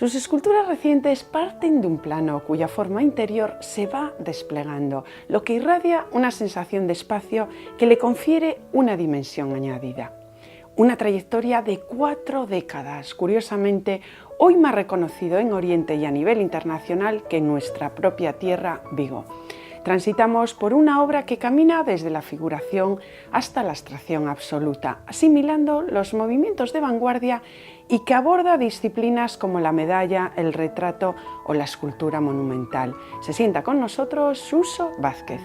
Sus esculturas recientes parten de un plano cuya forma interior se va desplegando, lo que irradia una sensación de espacio que le confiere una dimensión añadida. Una trayectoria de 4 décadas, curiosamente, hoy más reconocido en Oriente y a nivel internacional que en nuestra propia tierra, Vigo. Transitamos por una obra que camina desde la figuración hasta la abstracción absoluta, asimilando los movimientos de vanguardia y que aborda disciplinas como la medalla, el retrato o la escultura monumental. Se sienta con nosotros Suso Vázquez.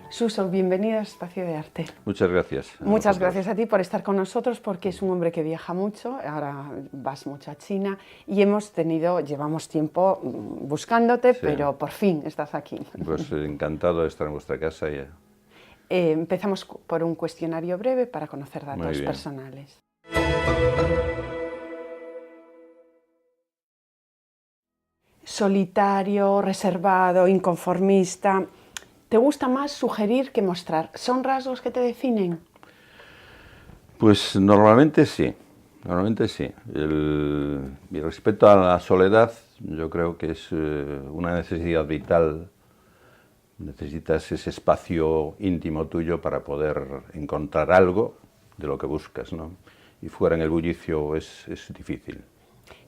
Suso, bienvenido a Espacio de Arte. Muchas gracias. Muchas gracias a ti por estar con nosotros, porque es un hombre que viaja mucho, ahora vas mucho a China y llevamos tiempo buscándote, sí, pero por fin estás aquí. Pues encantado de estar en vuestra casa. Ya. Empezamos por un cuestionario breve para conocer datos personales. Solitario, reservado, inconformista. ¿Te gusta más sugerir que mostrar? ¿Son rasgos que te definen? Pues normalmente sí, Y respecto a la soledad, yo creo que es una necesidad vital. Necesitas ese espacio íntimo tuyo para poder encontrar algo de lo que buscas, ¿no? Y fuera en el bullicio es difícil.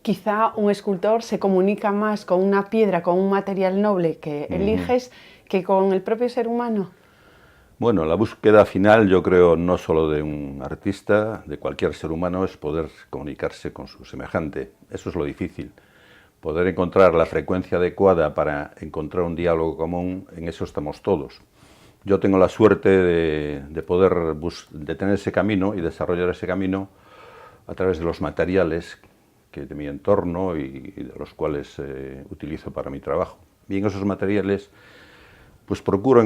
Quizá un escultor se comunica más con una piedra, con un material noble que eliges, que con el propio ser humano. Bueno, la búsqueda final, yo creo, no solo de un artista, de cualquier ser humano, es poder comunicarse con su semejante. Eso es lo difícil. Poder encontrar la frecuencia adecuada para encontrar un diálogo común, en eso estamos todos. Yo tengo la suerte de poder tener ese camino y desarrollar ese camino a través de los materiales de mi entorno y de los cuales utilizo para mi trabajo. Y en esos materiales pues procuro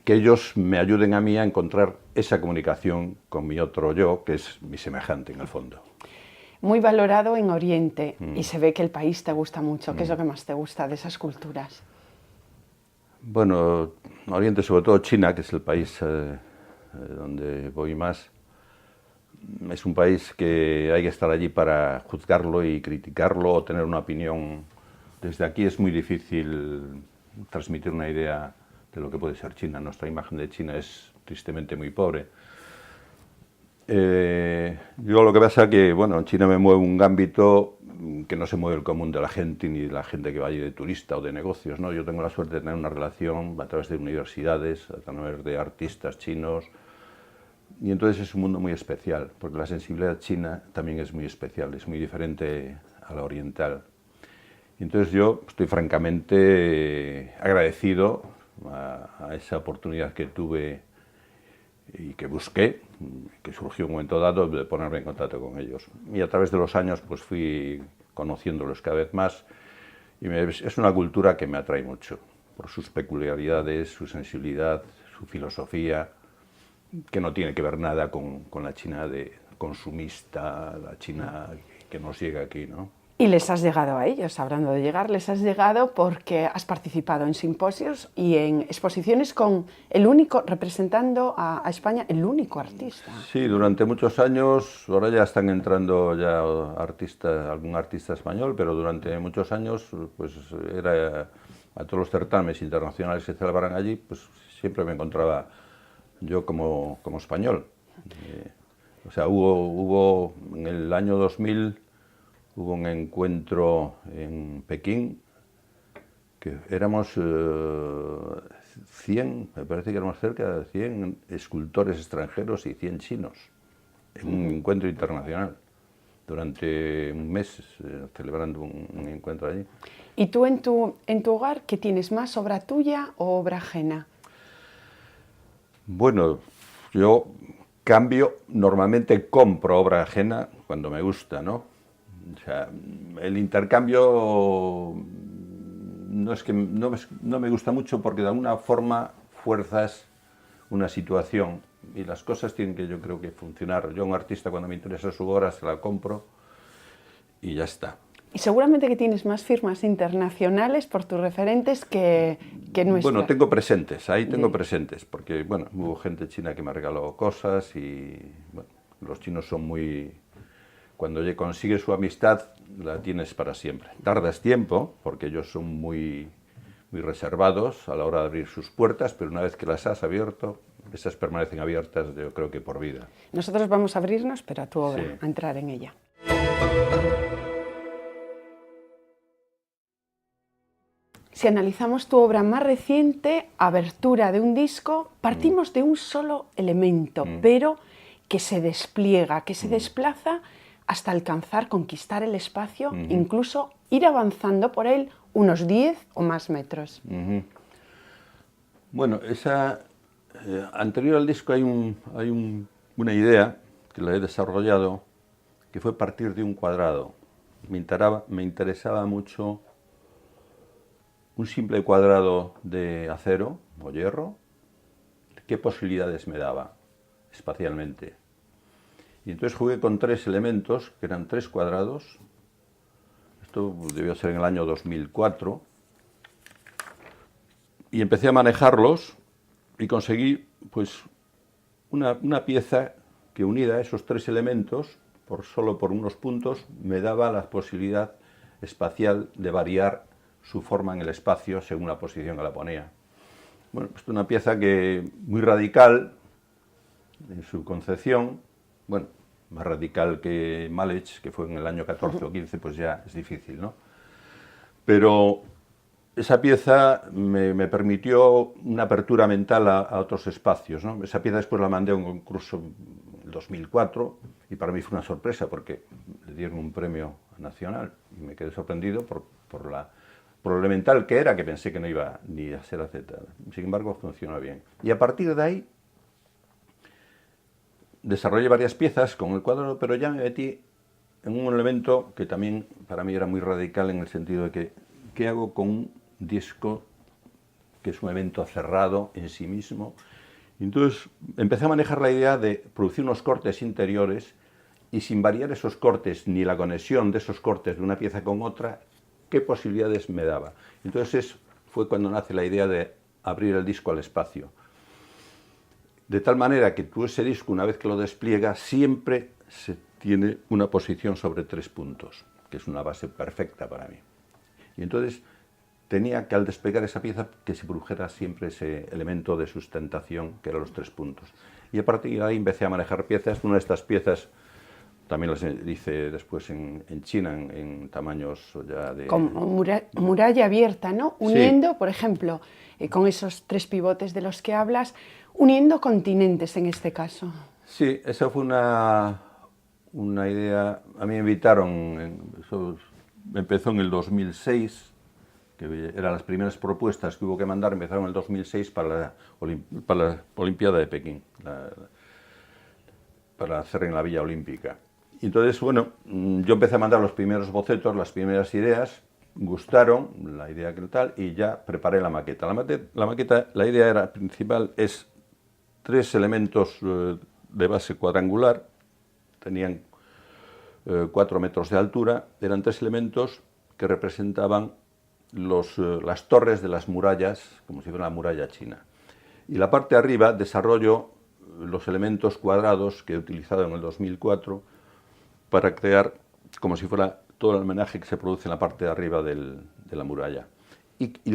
que ellos me ayuden a mí a encontrar esa comunicación con mi otro yo, que es mi semejante en el fondo. Muy valorado en Oriente, y se ve que el país te gusta mucho. ¿Qué es lo que más te gusta de esas culturas? Bueno, Oriente, sobre todo China, que es el país donde voy más. Es un país que hay que estar allí para juzgarlo y criticarlo o tener una opinión. Desde aquí es muy difícil transmitir una idea de lo que puede ser China. Nuestra imagen de China es tristemente muy pobre. Yo lo que pasa es que, bueno, en China me mueve un ámbito que no se mueve el común de la gente, ni de la gente que va allí de turista o de negocios, ¿no? Yo tengo la suerte de tener una relación a través de universidades, a través de artistas chinos, y entonces es un mundo muy especial, porque la sensibilidad china también es muy especial, es muy diferente a la oriental. Y entonces yo estoy francamente agradecido a esa oportunidad que tuve y que busqué, que surgió un momento dado de ponerme en contacto con ellos. Y a través de los años pues fui conociéndolos cada vez más, y es una cultura que me atrae mucho, por sus peculiaridades, su sensibilidad, su filosofía, que no tiene que ver nada con la China de consumista, la China que nos llega aquí, ¿no? Y les has llegado a ellos, hablando de llegar, les has llegado porque has participado en simposios y en exposiciones con el único, representando a España, el único artista. Sí, durante muchos años, ahora ya están entrando ya algún artista español, pero durante muchos años, pues era a todos los certámenes internacionales que se celebraban allí, pues siempre me encontraba yo como español. O sea, hubo en el año 2000, hubo un encuentro en Pekín, que éramos 100, me parece que éramos cerca de 100 escultores extranjeros y 100 chinos, en un encuentro internacional, durante un mes, celebrando un encuentro allí. ¿Y tú en tu hogar qué tienes más, obra tuya o obra ajena? Bueno, yo normalmente compro obra ajena cuando me gusta, ¿no? O sea, el intercambio no me gusta mucho, porque de alguna forma fuerzas una situación y las cosas tienen que, yo creo, que funcionar. Yo a un artista, cuando me interesa su obra, se la compro y ya está. Y seguramente que tienes más firmas internacionales por tus referentes que nuestras. Bueno, tengo presentes, ahí tengo presentes, porque bueno, hubo gente china que me regaló cosas y bueno, los chinos son muy... Cuando consigues su amistad, la tienes para siempre. Tardas tiempo, porque ellos son muy reservados a la hora de abrir sus puertas, pero una vez que las has abierto, esas permanecen abiertas, yo creo que por vida. Nosotros vamos a abrirnos, pero a tu obra, Sí. a entrar en ella. Si analizamos tu obra más reciente, Abertura de un disco, partimos de un solo elemento, pero que se despliega, que se desplaza hasta alcanzar, conquistar el espacio, incluso ir avanzando por él unos 10 o más metros. Bueno, anterior al disco hay una idea que la he desarrollado, que fue partir de un cuadrado. Me interesaba mucho un simple cuadrado de acero o hierro, ¿qué posibilidades me daba espacialmente? Y entonces jugué con 3 elementos, que eran 3 cuadrados. Esto debió ser en el año 2004. Y empecé a manejarlos y conseguí pues, una pieza que unida a esos 3 elementos, solo por unos puntos, me daba la posibilidad espacial de variar su forma en el espacio según la posición que la ponía. Bueno, pues una pieza muy radical en su concepción, bueno, más radical que Malech, que fue en el año 14 o 15, pues ya es difícil, ¿no? Pero esa pieza me permitió una apertura mental a otros espacios, ¿no? Esa pieza después la mandé a un concurso en 2004 y para mí fue una sorpresa porque le dieron un premio nacional y me quedé sorprendido por lo elemental que era, que pensé que no iba ni a ser aceptada. Sin embargo, funcionó bien. Y a partir de ahí desarrollé varias piezas con el cuadro, pero ya me metí en un elemento que también para mí era muy radical en el sentido de que, ¿qué hago con un disco que es un evento cerrado en sí mismo? Y entonces empecé a manejar la idea de producir unos cortes interiores y sin variar esos cortes ni la conexión de esos cortes de una pieza con otra, ¿qué posibilidades me daba? Entonces fue cuando nace la idea de abrir el disco al espacio. De tal manera que tú ese disco, una vez que lo despliegas, siempre se tiene una posición sobre 3 puntos, que es una base perfecta para mí. Y entonces tenía que, al desplegar esa pieza, que se produjera siempre ese elemento de sustentación, que eran los 3 puntos. Y a partir de ahí empecé a manejar piezas. Una de estas piezas también las hice después en China, en tamaños ya de... Como muralla abierta, ¿no? Uniendo, sí, por ejemplo, con esos 3 pivotes de los que hablas, uniendo continentes en este caso. Sí, esa fue una idea. A mí me invitaron, empezó en el 2006, que eran las primeras propuestas que hubo que mandar, empezaron en el 2006 para la Olimpiada de Pekín, para hacer en la Villa Olímpica. Y entonces, bueno, yo empecé a mandar los primeros bocetos, las primeras ideas, gustaron, la idea que tal, y ya preparé la maqueta. La maqueta, la idea principal es 3 elementos de base cuadrangular, tenían 4 metros de altura, eran 3 elementos que representaban las torres de las murallas, como si fuera la muralla china. Y la parte de arriba desarrollo los elementos cuadrados que he utilizado en el 2004 para crear como si fuera todo el homenaje que se produce en la parte de arriba de la muralla. Y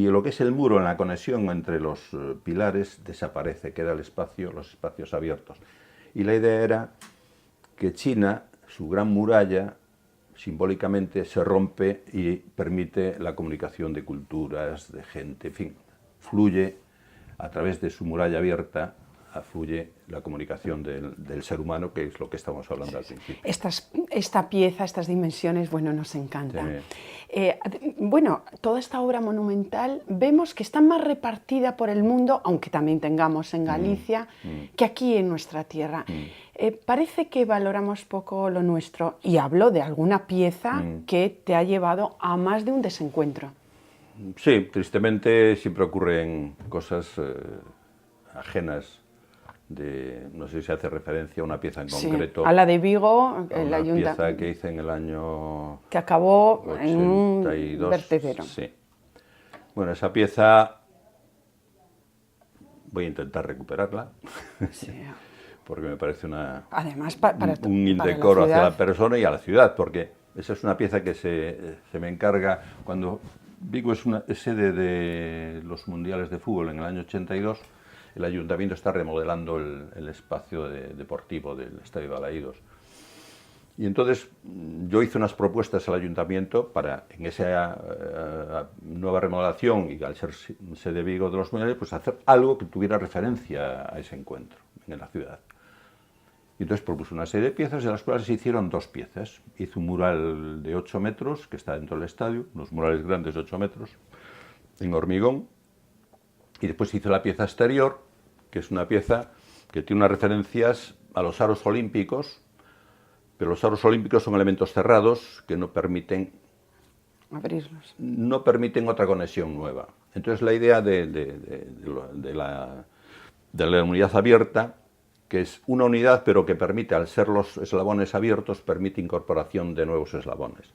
lo que es el muro en la conexión entre los pilares desaparece, queda el espacio, los espacios abiertos. Y la idea era que China, su gran muralla, simbólicamente se rompe y permite la comunicación de culturas, de gente, en fin, fluye a través de su muralla abierta, fluye la comunicación del ser humano, que es lo que estamos hablando al principio. Esta pieza, estas dimensiones, bueno, nos encantan. Sí. Bueno, toda esta obra monumental vemos que está más repartida por el mundo, aunque también tengamos en Galicia, que aquí en nuestra tierra. Parece que valoramos poco lo nuestro, y hablo de alguna pieza que te ha llevado a más de un desencuentro. Sí, tristemente siempre ocurren cosas ajenas no sé si se hace referencia a una pieza en Sí, concreto. a la de Vigo, el Una ayuntamiento. pieza que hice en el año Que acabó 82, en un vertedero. sí. Bueno, esa pieza voy a intentar recuperarla, Sí. porque me parece Además, un indecoro hacia la persona y a la ciudad, porque esa es una pieza que se me encarga cuando Vigo es sede de los mundiales de fútbol en el año 82. El ayuntamiento está remodelando el espacio deportivo del Estadio Balaídos. Y entonces yo hice unas propuestas al ayuntamiento para, en esa nueva remodelación y al ser sede Vigo de los mundiales, pues hacer algo que tuviera referencia a ese encuentro en la ciudad. Y entonces propuse una serie de piezas, de las cuales se hicieron 2 piezas. Hice un mural de 8 metros, que está dentro del estadio, unos murales grandes de 8 metros, en hormigón. Y después hice la pieza exterior, que es una pieza que tiene unas referencias a los aros olímpicos, pero los aros olímpicos son elementos cerrados que no permiten Abrirlos. No permiten otra conexión nueva. Entonces la idea de la unidad abierta, que es una unidad pero que permite, al ser los eslabones abiertos, permite incorporación de nuevos eslabones.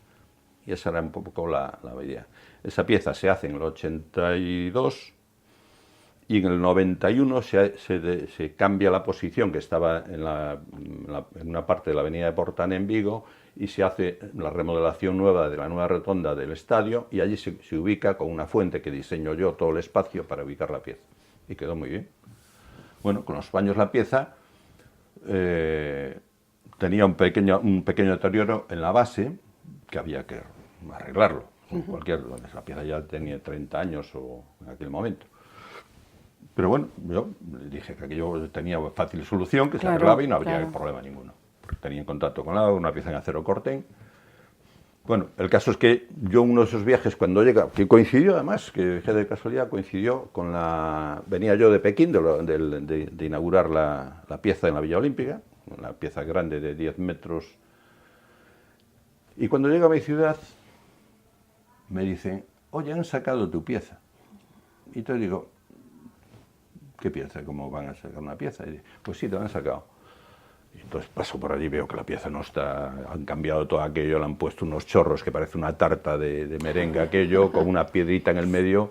Y esa era un poco la idea. Esa pieza se hace en el 82 y en el 91 se cambia la posición, que estaba en una parte de la avenida de Portán en Vigo, y se hace la remodelación nueva de la nueva rotonda del estadio, y allí se ubica con una fuente que diseño yo todo el espacio para ubicar la pieza. Y quedó muy bien. Bueno, con los años la pieza tenía un pequeño deterioro en la base que había que arreglarlo. La pieza ya tenía 30 años en aquel momento. Pero bueno, yo dije que aquello tenía fácil solución, que se arreglaba y no habría problema ninguno. Porque tenía en contacto con una pieza en acero corten. Bueno, el caso es que yo uno de esos viajes cuando llega, que coincidió además, que dejé de casualidad, coincidió con venía yo de Pekín de inaugurar la pieza en la Villa Olímpica, una pieza grande de 10 metros. Y cuando llego a mi ciudad me dicen, oye, han sacado tu pieza. Y entonces digo, ¿qué piensa? ¿Cómo van a sacar una pieza? Y dice, pues sí, te la han sacado. Y entonces paso por allí, veo que la pieza no está, han cambiado todo aquello, le han puesto unos chorros que parece una tarta de merengue aquello, con una piedrita en el medio.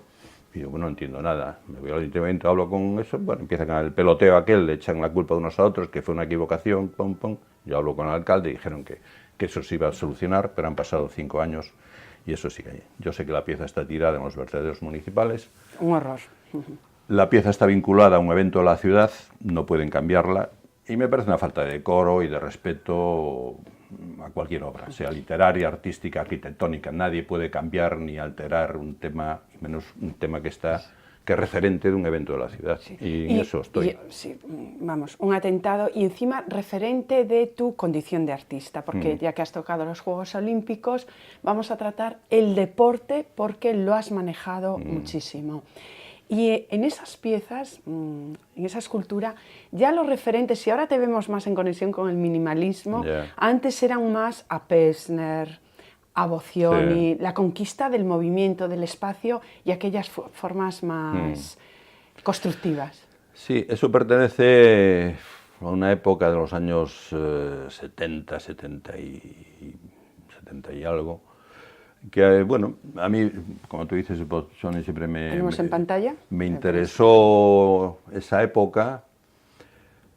Y yo, bueno, no entiendo nada. Me voy al ayuntamiento, hablo con eso, bueno, empiezan con el peloteo aquel, le echan la culpa de unos a otros, que fue una equivocación, pum, pum. Yo hablo con el alcalde y dijeron que eso se iba a solucionar, pero han pasado 5 años y eso sigue ahí. Yo sé que la pieza está tirada en los vertederos municipales. Un horror. La pieza está vinculada a un evento de la ciudad, no pueden cambiarla, y me parece una falta de decoro y de respeto a cualquier obra, sea literaria, artística, arquitectónica. Nadie puede cambiar ni alterar un tema, y menos un tema que es referente de un evento de la ciudad. Sí. Y en eso estoy. Sí, vamos, un atentado y encima referente de tu condición de artista, porque ya que has tocado los Juegos Olímpicos, vamos a tratar el deporte porque lo has manejado muchísimo. Y en esas piezas, en esa escultura, ya los referentes, y ahora te vemos más en conexión con el minimalismo, antes eran más a Pessner, a Bozioni, la conquista del movimiento, del espacio y aquellas formas más constructivas. Sí, eso pertenece a una época de los años 70, 70 y algo, que, bueno, a mí, como tú dices, Bozioni siempre ¿Tenemos en pantalla? Me interesó esa época,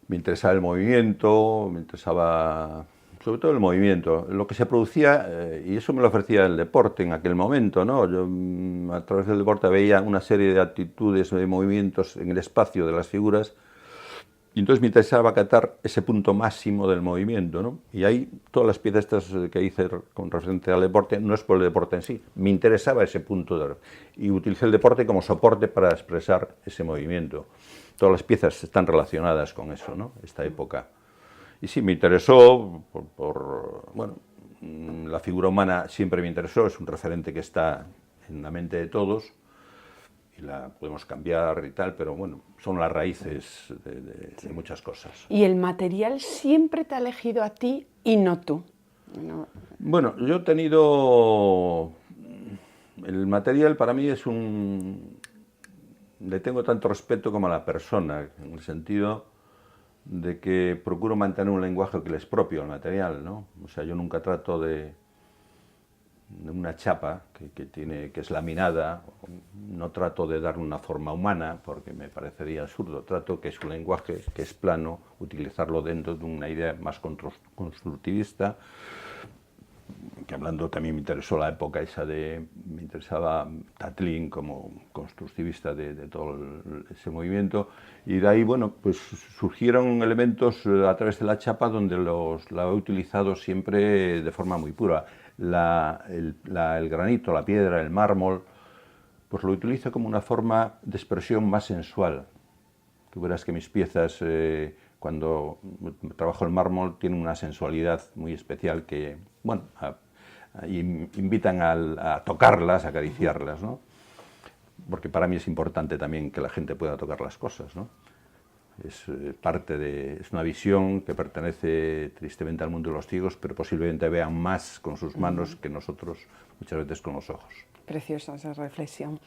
me interesaba el movimiento, me interesaba sobre todo el movimiento, lo que se producía, y eso me lo ofrecía el deporte en aquel momento, ¿no? Yo a través del deporte veía una serie de actitudes, de movimientos en el espacio de las figuras, y entonces me interesaba captar ese punto máximo del movimiento, ¿no? Y ahí todas las piezas estas que hice con referente al deporte, no es por el deporte en sí, me interesaba ese punto y utilicé el deporte como soporte para expresar ese movimiento. Todas las piezas están relacionadas con eso, ¿no? Esta época. Y sí, me interesó bueno, la figura humana siempre me interesó, es un referente que está en la mente de todos, y la podemos cambiar y tal, pero bueno, son las raíces de muchas cosas. ¿Y el material siempre te ha elegido a ti y no tú? Bueno, yo he tenido... El material para mí es le tengo tanto respeto como a la persona, en el sentido de que procuro mantener un lenguaje que le es propio al material, ¿no? O sea, yo nunca trato de una chapa que es laminada, no trato de darle una forma humana, porque me parecería absurdo. Trato que es un lenguaje que es plano, utilizarlo dentro de una idea más constructivista, que hablando también me interesó la época esa me interesaba Tatlin como constructivista de todo ese movimiento, y de ahí, bueno, pues surgieron elementos a través de la chapa donde la he utilizado siempre de forma muy pura. El granito, la piedra, el mármol, pues lo utilizo como una forma de expresión más sensual. Tú verás que mis piezas, cuando trabajo el mármol, tienen una sensualidad muy especial que, bueno, invitan a tocarlas, a acariciarlas, ¿no? Porque para mí es importante también que la gente pueda tocar las cosas, ¿no? Es una visión que pertenece tristemente al mundo de los ciegos, pero posiblemente vean más con sus manos que nosotros muchas veces con los ojos. Preciosa esa reflexión.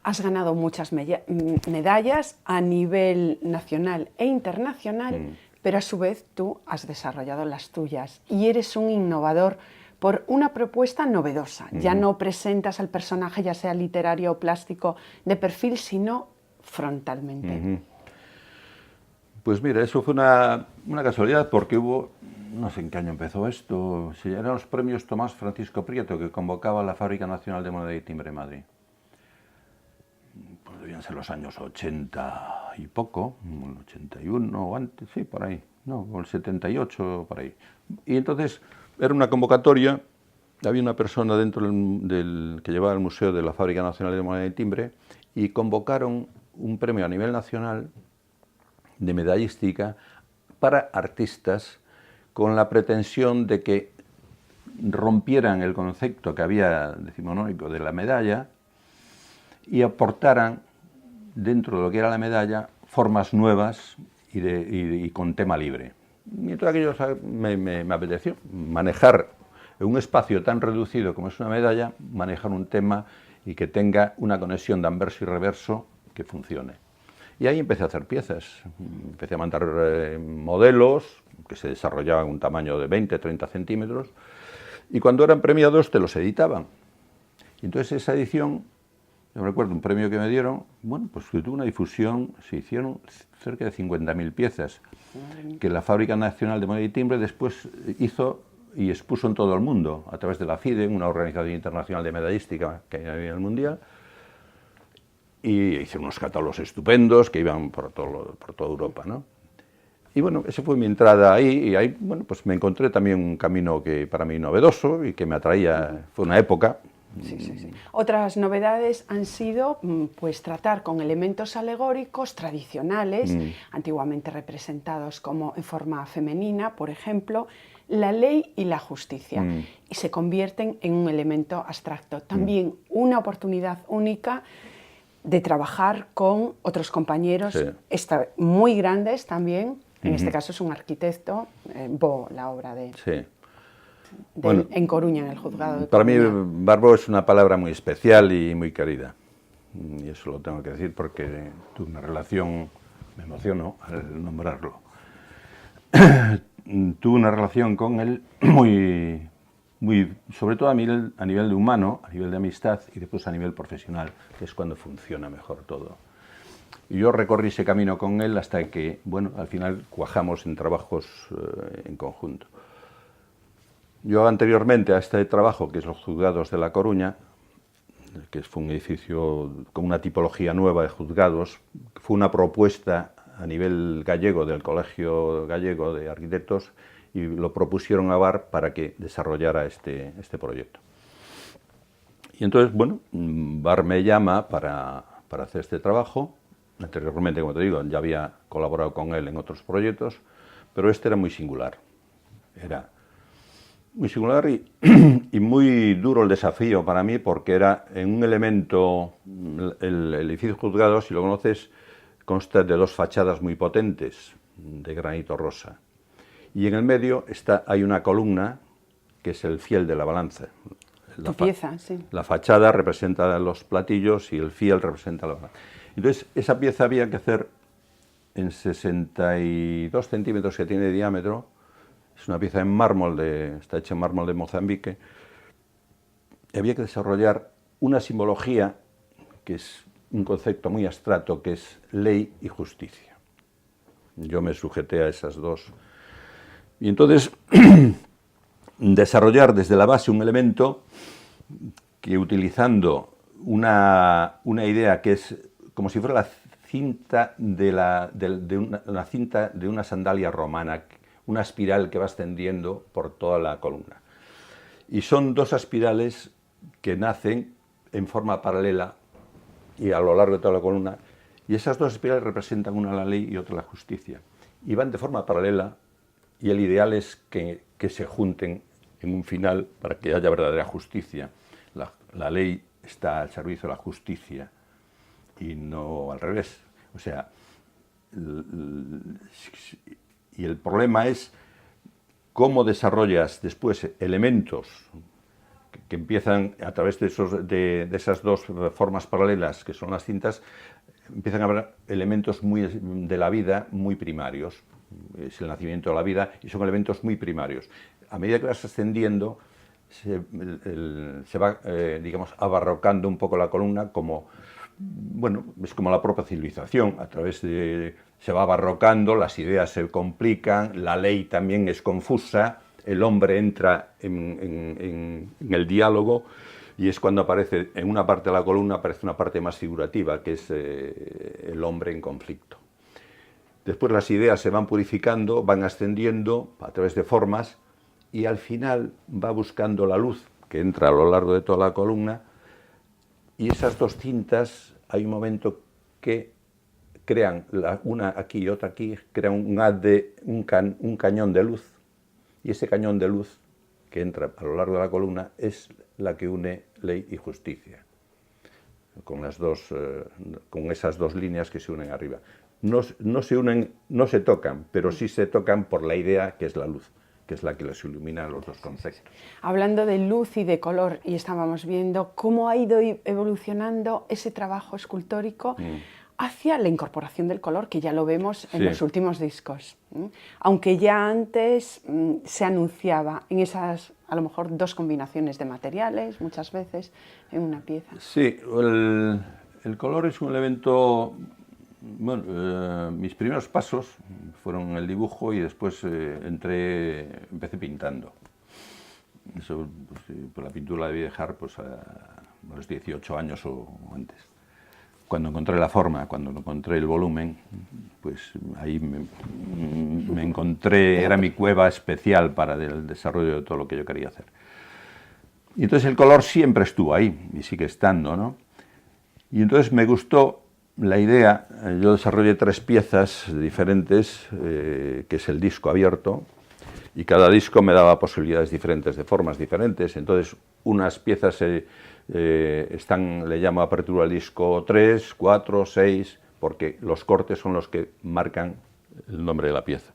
Has ganado muchas medallas a nivel nacional e internacional, pero a su vez tú has desarrollado las tuyas y eres un innovador por una propuesta novedosa. Ya no presentas al personaje, ya sea literario o plástico, de perfil, sino frontalmente. Pues mira, eso fue una casualidad, porque hubo, no sé en qué año empezó esto, eran los premios Tomás Francisco Prieto, que convocaba la Fábrica Nacional de Moneda y Timbre en Madrid. Pues debían ser los años 80 y poco, el 81 o antes, sí, por ahí, no, el 78, por ahí. Y entonces era una convocatoria, había una persona dentro que llevaba el Museo de la Fábrica Nacional de Moneda y Timbre, y convocaron un premio a nivel nacional de medallística para artistas con la pretensión de que rompieran el concepto que había decimonónico de la medalla y aportaran dentro de lo que era la medalla formas nuevas y con tema libre. Y todo aquello me apeteció manejar en un espacio tan reducido como es una medalla, manejar un tema y que tenga una conexión de anverso y reverso que funcione. Y ahí empecé a hacer piezas, empecé a mandar modelos que se desarrollaban en un tamaño de 20-30 centímetros, y cuando eran premiados te los editaban. Y entonces esa edición, yo recuerdo un premio que me dieron, bueno, pues tuvo una difusión, se hicieron cerca de 50.000 piezas, que la Fábrica Nacional de Moneda y Timbre después hizo y expuso en todo el mundo, a través de la FIDE, una organización internacional de medallística que hay a nivel mundial, y hicieron unos catálogos estupendos que iban por toda Europa, ¿no? Y bueno, esa fue mi entrada ahí, y ahí, bueno, pues me encontré también un camino que para mí novedoso y que me atraía, fue una época. Sí. Otras novedades han sido pues tratar con elementos alegóricos tradicionales, antiguamente representados como en forma femenina, por ejemplo, la ley y la justicia, y se convierten en un elemento abstracto. También una oportunidad única de trabajar con otros compañeros muy grandes también. En este caso es un arquitecto, la obra de... Sí. Bueno, en Coruña, en el juzgado de para Coruña. mí Barbo es una palabra muy especial y muy querida, y eso lo tengo que decir porque tuve una relación, me emociono al nombrarlo, tuve una relación con él muy, sobre todo a nivel de humano, a nivel de amistad, y después a nivel profesional, que es cuando funciona mejor todo. Y yo recorrí ese camino con él hasta que, bueno, al final cuajamos en trabajos en conjunto. Yo anteriormente a este trabajo, que es los juzgados de La Coruña, que fue un edificio con una tipología nueva de juzgados, fue una propuesta a nivel gallego del Colegio Gallego de Arquitectos, y lo propusieron a Bar para que desarrollara este proyecto. Y entonces, bueno, Bar me llama para hacer este trabajo. Anteriormente, como te digo, ya había colaborado con él en otros proyectos, pero este era muy singular. Era muy singular y muy duro el desafío para mí, porque era en un elemento, el edificio juzgado, si lo conoces, consta de dos fachadas muy potentes de granito rosa, y en el medio hay una columna que es el fiel de la balanza. Tu pieza, sí. La fachada representa los platillos y el fiel representa la balanza. Entonces esa pieza había que hacer en 62 centímetros que tiene de diámetro. Es una pieza en mármol, está hecha en mármol de Mozambique. Y había que desarrollar una simbología que es un concepto muy abstracto, que es ley y justicia. Yo me sujeté a esas dos. Y entonces, desarrollar desde la base un elemento que, utilizando una idea que es como si fuera la cinta de una sandalia romana, una espiral que va ascendiendo por toda la columna. Y son dos espirales que nacen en forma paralela y a lo largo de toda la columna, y esas dos espirales representan una la ley y otra la justicia. Y van de forma paralela, y el ideal es que se junten en un final para que haya verdadera justicia. La ley está al servicio de la justicia y no al revés. O sea, y el problema es cómo desarrollas después elementos que empiezan a través de esas dos formas paralelas, que son las cintas, empiezan a haber elementos de la vida muy primarios. Es el nacimiento de la vida y son elementos muy primarios. A medida que vas ascendiendo, se va, digamos, abarrocando un poco la columna, como, bueno, es como la propia civilización. A través de, se va abarrocando, las ideas se complican, la ley también es confusa, el hombre entra en el diálogo, y es cuando aparece, en una parte de la columna, aparece una parte más figurativa, que es el hombre en conflicto. Después las ideas se van purificando, van ascendiendo a través de formas, y al final va buscando la luz, que entra a lo largo de toda la columna, y esas dos cintas, hay un momento que crean, una aquí y otra aquí, crean un cañón de luz, y ese cañón de luz que entra a lo largo de la columna es la que une ley y justicia, con esas dos líneas que se unen arriba. No se unen, no se tocan, pero sí se tocan por la idea que es la luz, que es la que les ilumina los dos conceptos. Hablando de luz y de color, y estábamos viendo cómo ha ido evolucionando ese trabajo escultórico hacia la incorporación del color, que ya lo vemos en los últimos discos. Aunque ya antes se anunciaba en esas, a lo mejor, dos combinaciones de materiales, muchas veces, en una pieza. Sí, el color es un elemento. Bueno, mis primeros pasos fueron el dibujo y después empecé pintando. Eso, pues la pintura la debí dejar pues, a los 18 años o antes. Cuando encontré la forma, cuando encontré el volumen, pues ahí me encontré, era mi cueva especial para el desarrollo de todo lo que yo quería hacer. Y entonces el color siempre estuvo ahí y sigue estando, ¿no? Y entonces me gustó la idea. Yo desarrollé 3 piezas diferentes, que es el disco abierto, y cada disco me daba posibilidades diferentes, de formas diferentes. Entonces, unas piezas le llamo apertura al disco 3, 4, 6, porque los cortes son los que marcan el nombre de la pieza.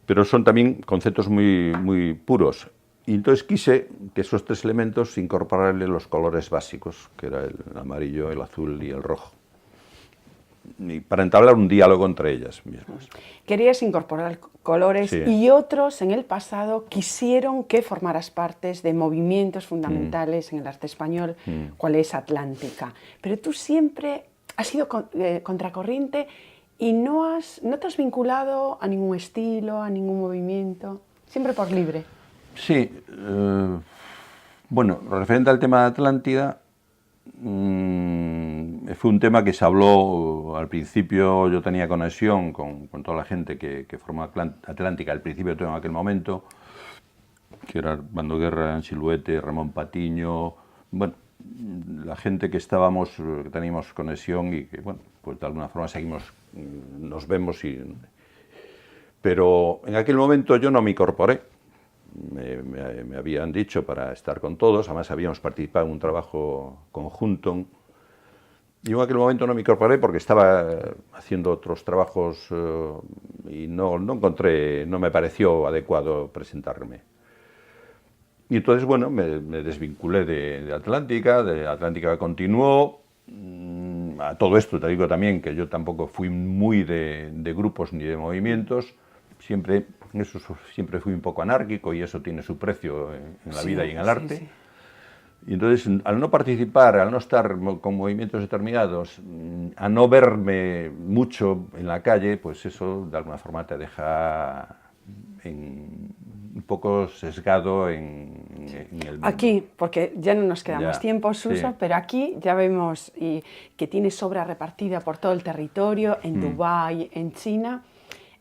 Pero son también conceptos muy, muy puros. Y entonces quise que esos 3 elementos incorporarle los colores básicos, que era el amarillo, el azul y el rojo, y para entablar un diálogo entre ellas mismas. Querías incorporar colores, sí, y otros en el pasado quisieron que formaras partes de movimientos fundamentales en el arte español, cual es Atlántica. Pero tú siempre has sido contracorriente y no te has vinculado a ningún estilo, a ningún movimiento, siempre por libre. Sí, bueno, referente al tema de Atlántida, fue un tema que se habló al principio. Yo tenía conexión con toda la gente que formó Atlántica al principio, en aquel momento, que era Armando Guerra, Siluete, Ramón Patiño, bueno, la gente que teníamos conexión y que, bueno, pues de alguna forma nos vemos. Pero en aquel momento yo no me incorporé. Me habían dicho para estar con todos, además habíamos participado en un trabajo conjunto. Y en aquel momento no me incorporé porque estaba haciendo otros trabajos y no me pareció adecuado presentarme. Y entonces, bueno, me desvinculé de Atlántica continuó, a todo esto te digo también que yo tampoco fui muy de grupos ni de movimientos, siempre fui un poco anárquico y eso tiene su precio en la vida y en el arte. Sí. Y entonces, al no participar, al no estar con movimientos determinados, a no verme mucho en la calle, pues eso de alguna forma te deja un poco sesgado en el mundo. Aquí, porque ya no nos queda más tiempo, Suso, sí. Pero aquí ya vemos que tienes obra repartida por todo el territorio, en Dubái, en China.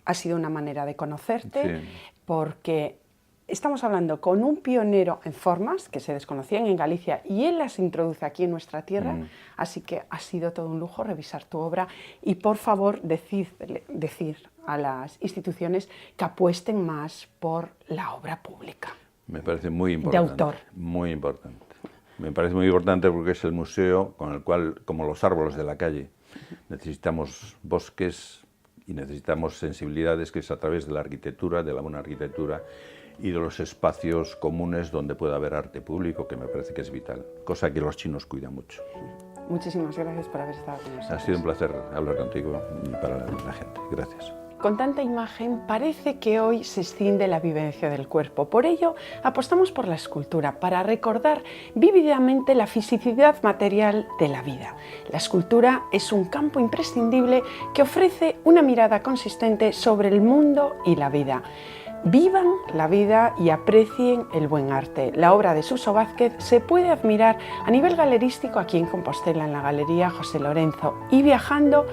Ha sido una manera de conocerte, sí. Porque estamos hablando con un pionero en formas que se desconocían en Galicia y él las introduce aquí en nuestra tierra, así que ha sido todo un lujo revisar tu obra y por favor decir a las instituciones que apuesten más por la obra pública. Me parece muy importante. De autor. Muy importante. Me parece muy importante porque es el museo con el cual, como los árboles de la calle, necesitamos bosques y necesitamos sensibilidades, que es a través de la arquitectura, de la buena arquitectura y de los espacios comunes donde pueda haber arte público, que me parece que es vital, cosa que los chinos cuidan mucho. Muchísimas gracias por haber estado con nosotros. Ha sido un placer hablar contigo y para la gente. Gracias. Con tanta imagen parece que hoy se escinde la vivencia del cuerpo. Por ello, apostamos por la escultura, para recordar vívidamente la fisicidad material de la vida. La escultura es un campo imprescindible que ofrece una mirada consistente sobre el mundo y la vida. Vivan la vida y aprecien el buen arte. La obra de Suso Vázquez se puede admirar a nivel galerístico aquí en Compostela, en la Galería José Lorenzo, y viajando,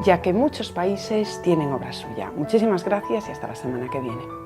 ya que muchos países tienen obra suya. Muchísimas gracias y hasta la semana que viene.